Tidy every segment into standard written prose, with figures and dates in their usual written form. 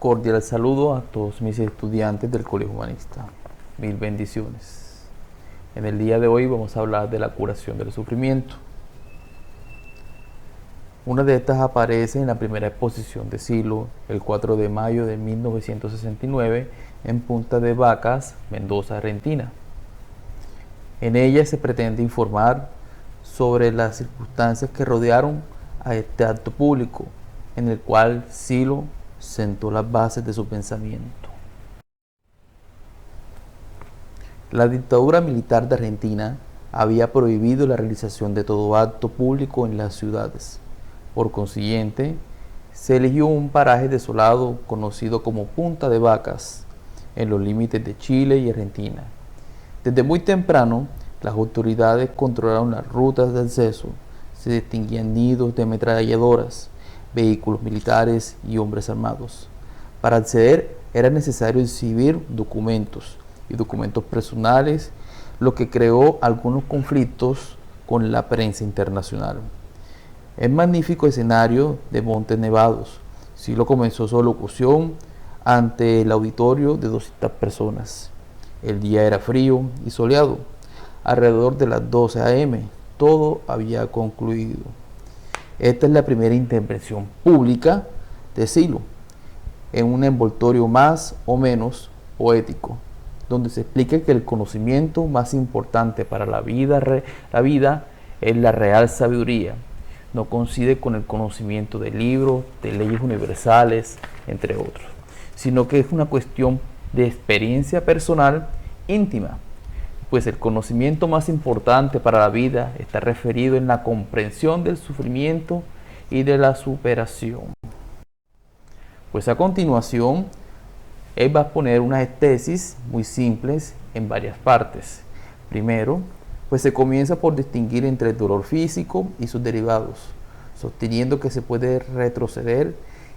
cordial saludo a todos mis estudiantes del Colegio Humanista. Mil bendiciones. En el día de hoy vamos a hablar de la curación del sufrimiento. Una de estas aparece en la primera exposición de Silo, el 4 de mayo de 1969, en Punta de Vacas, Mendoza, Argentina. En ella se pretende informar sobre las circunstancias que rodearon a este acto público, en el cual Silo sentó las bases de su pensamiento. La dictadura militar de Argentina había prohibido la realización de todo acto público en las ciudades. Por consiguiente, se eligió un paraje desolado conocido como Punta de Vacas, en los límites de Chile y Argentina. Desde muy temprano, las autoridades controlaron las rutas de acceso, se distinguían nidos de ametralladoras, vehículos militares y hombres armados. Para acceder era necesario exhibir documentos y documentos personales, lo que creó algunos conflictos con la prensa internacional. El magnífico escenario de Montes Nevados, Silo comenzó su locución ante el auditorio de 200 personas. El día era frío y soleado. Alrededor de las 12 a.m. todo había concluido. Esta es la primera intervención pública de Silo, en un envoltorio más o menos poético, donde se explica que el conocimiento más importante para la vida es la real sabiduría. No coincide con el conocimiento de libros, de leyes universales, entre otros, sino que es una cuestión de experiencia personal íntima, pues el conocimiento más importante para la vida está referido en la comprensión del sufrimiento y de la superación. Pues a continuación, él va a poner unas tesis muy simples en varias partes. Primero, pues se comienza por distinguir entre el dolor físico y sus derivados, sosteniendo que se puede retroceder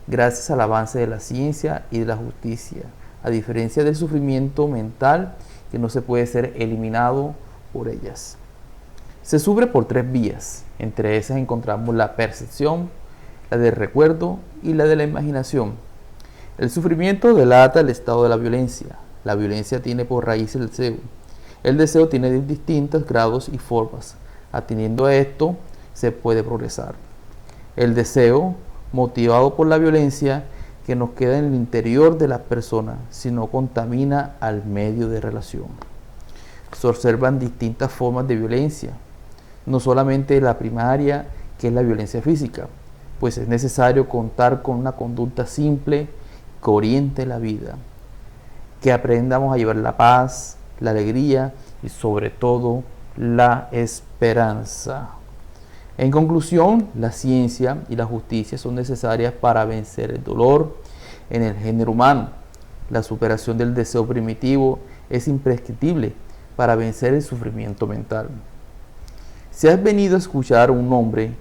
gracias al avance de la ciencia y de la justicia, a diferencia del sufrimiento mental que no se puede ser eliminado por ellas. Se sufre por tres vías, entre esas encontramos la percepción, la del recuerdo y la de la imaginación. El sufrimiento delata el estado de la violencia tiene por raíz el deseo. El deseo tiene distintos grados y formas. Atendiendo a esto, se puede progresar. El deseo, motivado por la violencia, que nos queda en el interior de la persona, si no contamina al medio de relación. Se observan distintas formas de violencia, no solamente la primaria, que es la violencia física, pues es necesario contar con una conducta simple que oriente la vida, que aprendamos a llevar la paz, la alegría y sobre todo la esperanza. En conclusión, la ciencia y la justicia son necesarias para vencer el dolor en el género humano. La superación del deseo primitivo es imprescriptible para vencer el sufrimiento mental. Si has venido a escuchar a un hombre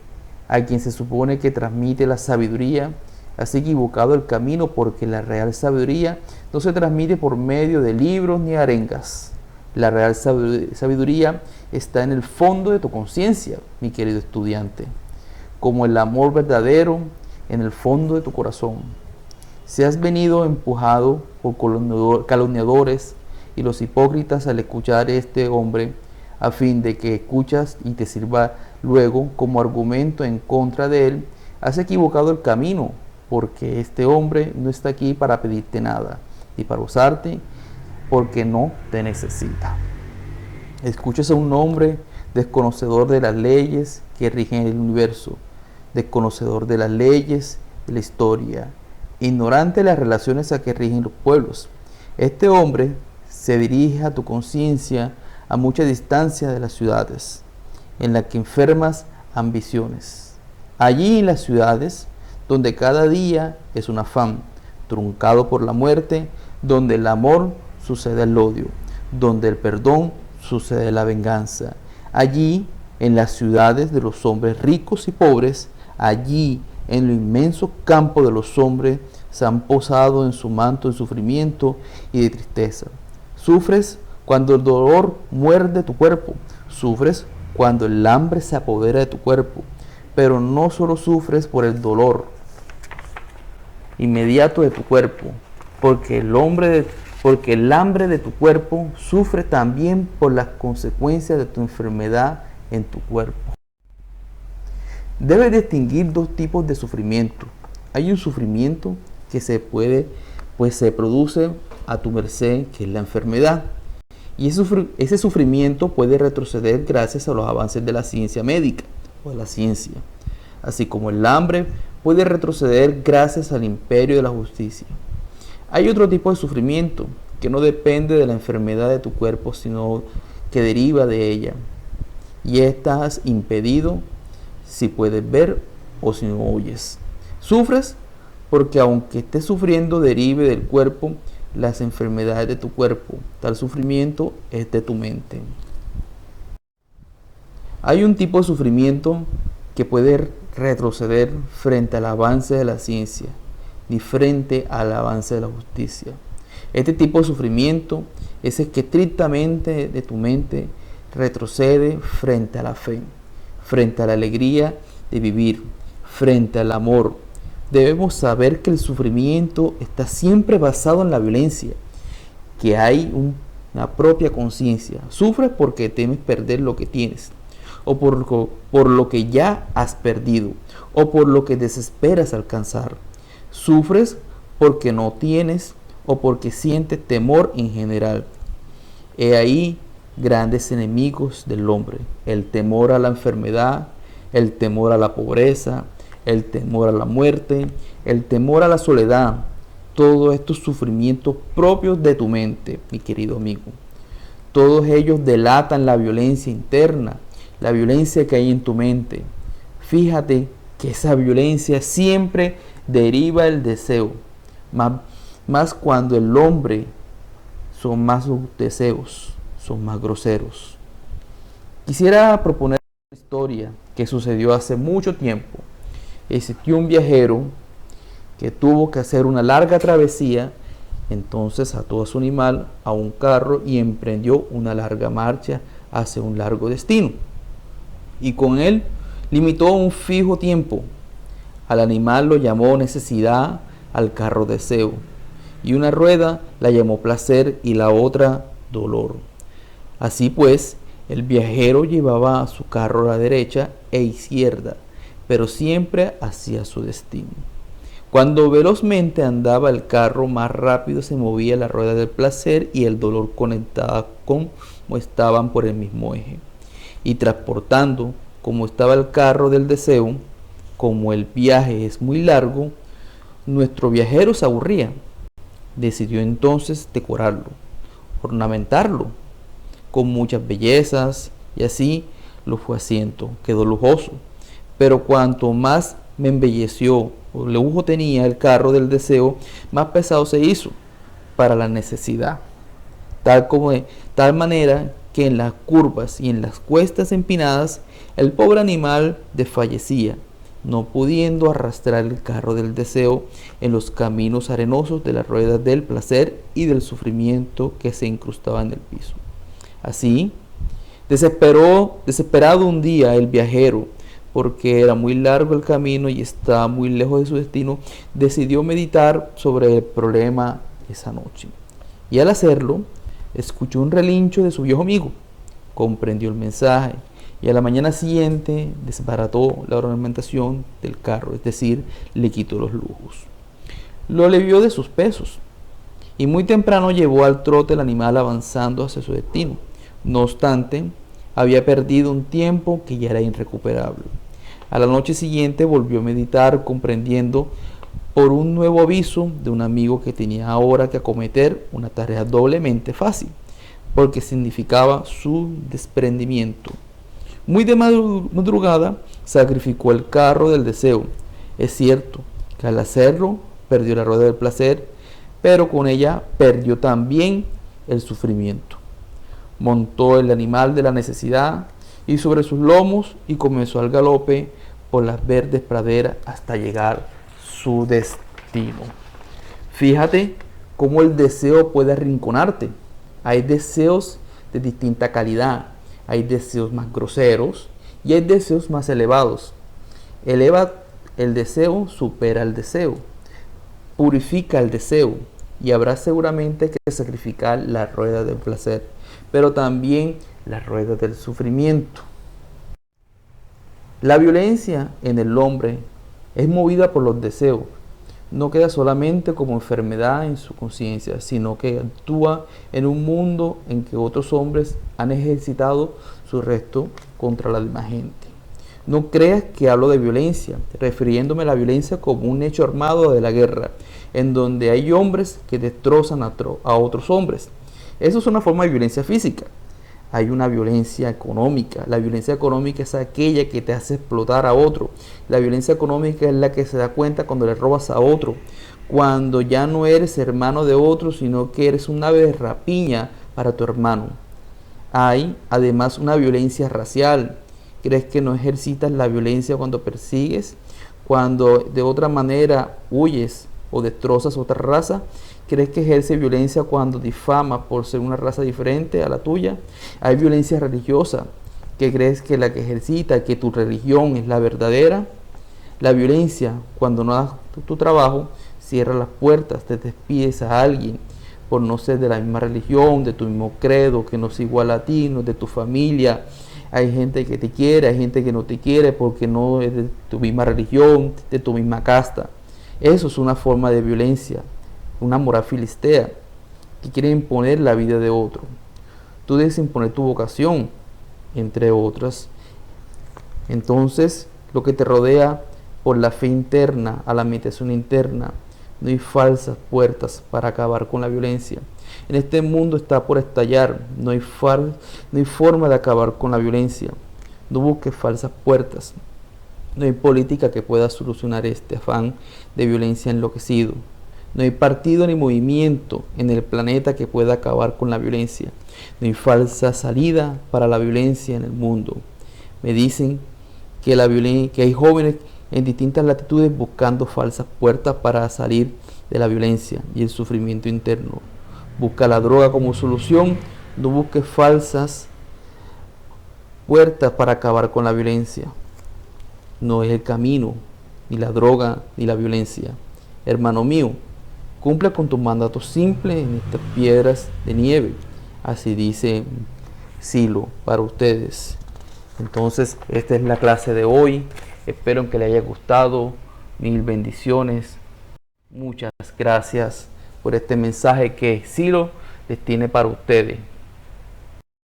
a quien se supone que transmite la sabiduría, has equivocado el camino, porque la real sabiduría no se transmite por medio de libros ni arengas. La real sabiduría está en el fondo de tu conciencia, mi querido estudiante, como el amor verdadero en el fondo de tu corazón. Si has venido empujado por calumniadores y los hipócritas al escuchar a este hombre, a fin de que escuchas y te sirva luego como argumento en contra de él, has equivocado el camino, porque este hombre no está aquí para pedirte nada y para usarte, porque no te necesita. Escuchas a un hombre desconocedor de las leyes que rigen el universo, desconocedor de las leyes de la historia, ignorante de las relaciones a que rigen los pueblos. Este hombre se dirige a tu conciencia a mucha distancia de las ciudades, en la que enfermas ambiciones. Allí en las ciudades, donde cada día es un afán, truncado por la muerte, donde el amor sucede el odio, donde el perdón sucede la venganza. Allí, en las ciudades de los hombres ricos y pobres, allí, en lo inmenso campo de los hombres, se han posado en su manto de sufrimiento y de tristeza. Sufres cuando el dolor muerde tu cuerpo, sufres cuando el hambre se apodera de tu cuerpo, pero no solo sufres por el dolor inmediato de tu cuerpo, porque porque el hambre de tu cuerpo sufre también por las consecuencias de tu enfermedad en tu cuerpo. Debes distinguir dos tipos de sufrimiento. Hay un sufrimiento que se produce a tu merced, que es la enfermedad. Y ese sufrimiento puede retroceder gracias a los avances de la ciencia médica o de la ciencia. Así como el hambre puede retroceder gracias al imperio de la justicia. Hay otro tipo de sufrimiento que no depende de la enfermedad de tu cuerpo, sino que deriva de ella. Y estás impedido si puedes ver o si no oyes. Sufres porque aunque estés sufriendo derive del cuerpo, las enfermedades de tu cuerpo, tal sufrimiento es de tu mente. Hay un tipo de sufrimiento que puede retroceder frente al avance de la ciencia, ni frente al avance de la justicia. Este tipo de sufrimiento es el que estrictamente de tu mente retrocede frente a la fe, frente a la alegría de vivir, frente al amor. Debemos saber que el sufrimiento está siempre basado en la violencia, que hay una propia conciencia. Sufres porque temes perder lo que tienes, o por lo que ya has perdido, o por lo que desesperas alcanzar. Sufres porque no tienes o porque sientes temor en general. He ahí grandes enemigos del hombre: el temor a la enfermedad, el temor a la pobreza, el temor a la muerte, el temor a la soledad. Todos estos sufrimientos propios de tu mente, mi querido amigo. Todos ellos delatan la violencia interna, la violencia que hay en tu mente. Fíjate que esa violencia siempre deriva del deseo, más cuando el hombre son más sus deseos, son más groseros. Quisiera proponer una historia que sucedió hace mucho tiempo. Existió un viajero que tuvo que hacer una larga travesía, entonces ató a su animal a un carro y emprendió una larga marcha hacia un largo destino. Y con él limitó un fijo tiempo. Al animal lo llamó necesidad, al carro deseo, y una rueda la llamó placer y la otra dolor. Así pues, el viajero llevaba su carro a la derecha e izquierda, pero siempre hacia su destino. Cuando velozmente andaba el carro, más rápido se movía la rueda del placer y el dolor conectada como estaban por el mismo eje. Y transportando como estaba el carro del deseo, como el viaje es muy largo, nuestro viajero se aburría. Decidió entonces decorarlo, ornamentarlo con muchas bellezas, y así lo fue haciendo. Quedó lujoso, pero cuanto más me embelleció o lujo tenía el carro del deseo, más pesado se hizo para la necesidad, tal manera que en las curvas y en las cuestas empinadas el pobre animal desfallecía, no pudiendo arrastrar el carro del deseo en los caminos arenosos de las ruedas del placer y del sufrimiento que se incrustaban en el piso. Así, desesperado un día el viajero, porque era muy largo el camino y estaba muy lejos de su destino, decidió meditar sobre el problema esa noche. Y al hacerlo, escuchó un relincho de su viejo amigo, comprendió el mensaje y a la mañana siguiente desbarató la ornamentación del carro, es decir, le quitó los lujos. Lo alivió de sus pesos y muy temprano llevó al trote el animal avanzando hacia su destino. No obstante, había perdido un tiempo que ya era irrecuperable. A la noche siguiente volvió a meditar, comprendiendo por un nuevo aviso de un amigo que tenía ahora que acometer una tarea doblemente fácil, porque significaba su desprendimiento. Muy de madrugada sacrificó el carro del deseo. Es cierto que al hacerlo perdió la rueda del placer, pero con ella perdió también el sufrimiento. Montó el animal de la necesidad y sobre sus lomos y comenzó al galope por las verdes praderas hasta llegar a su destino. Fíjate cómo el deseo puede arrinconarte. Hay deseos de distinta calidad, hay deseos más groseros y hay deseos más elevados. El deseo supera el deseo. purifica el deseo y habrá seguramente que sacrificar la rueda del placer, pero también la rueda del sufrimiento. La violencia en el hombre es movida por los deseos. No queda solamente como enfermedad en su conciencia, sino que actúa en un mundo en que otros hombres han ejercitado su resto contra la demás gente. No creas que hablo de violencia, refiriéndome a la violencia como un hecho armado de la guerra, en donde hay hombres que destrozan a otros hombres. Eso es una forma de violencia física. Hay una violencia económica. La violencia económica es aquella que te hace explotar a otro. La violencia económica es la que se da cuenta cuando le robas a otro, cuando ya no eres hermano de otro, sino que eres un ave de rapiña para tu hermano. Hay además una violencia racial. ¿Crees que no ejercitas la violencia cuando persigues? Cuando de otra manera huyes o destrozas otra raza. ¿Crees que ejerce violencia cuando difamas por ser una raza diferente a la tuya? Hay violencia religiosa. ¿Que crees que la que ejercita, que tu religión es la verdadera? La violencia, cuando no das tu trabajo, cierra las puertas, te despides a alguien por no ser de la misma religión, de tu mismo credo, que no es igual a ti, no es de tu familia. Hay gente que te quiere, hay gente que no te quiere porque no es de tu misma religión, de tu misma casta. Eso es una forma de violencia, una moral filistea, que quiere imponer la vida de otro. Tú debes imponer tu vocación, entre otras. Entonces, lo que te rodea por la fe interna a la meditación interna, no hay falsas puertas para acabar con la violencia. En este mundo está por estallar, no hay forma de acabar con la violencia. No busques falsas puertas. No hay política que pueda solucionar este afán de violencia enloquecido. No hay partido ni movimiento en el planeta que pueda acabar con la violencia. No hay falsa salida para la violencia en el mundo. Me dicen que hay jóvenes en distintas latitudes buscando falsas puertas para salir de la violencia y el sufrimiento interno. Busca la droga como solución, no busques falsas puertas para acabar con la violencia. No es el camino, ni la droga, ni la violencia. Hermano mío, cumple con tus mandatos simples en estas piedras de nieve. Así dice Silo para ustedes. Entonces, esta es la clase de hoy. Espero que les haya gustado. Mil bendiciones. Muchas gracias por este mensaje que Silo les tiene para ustedes.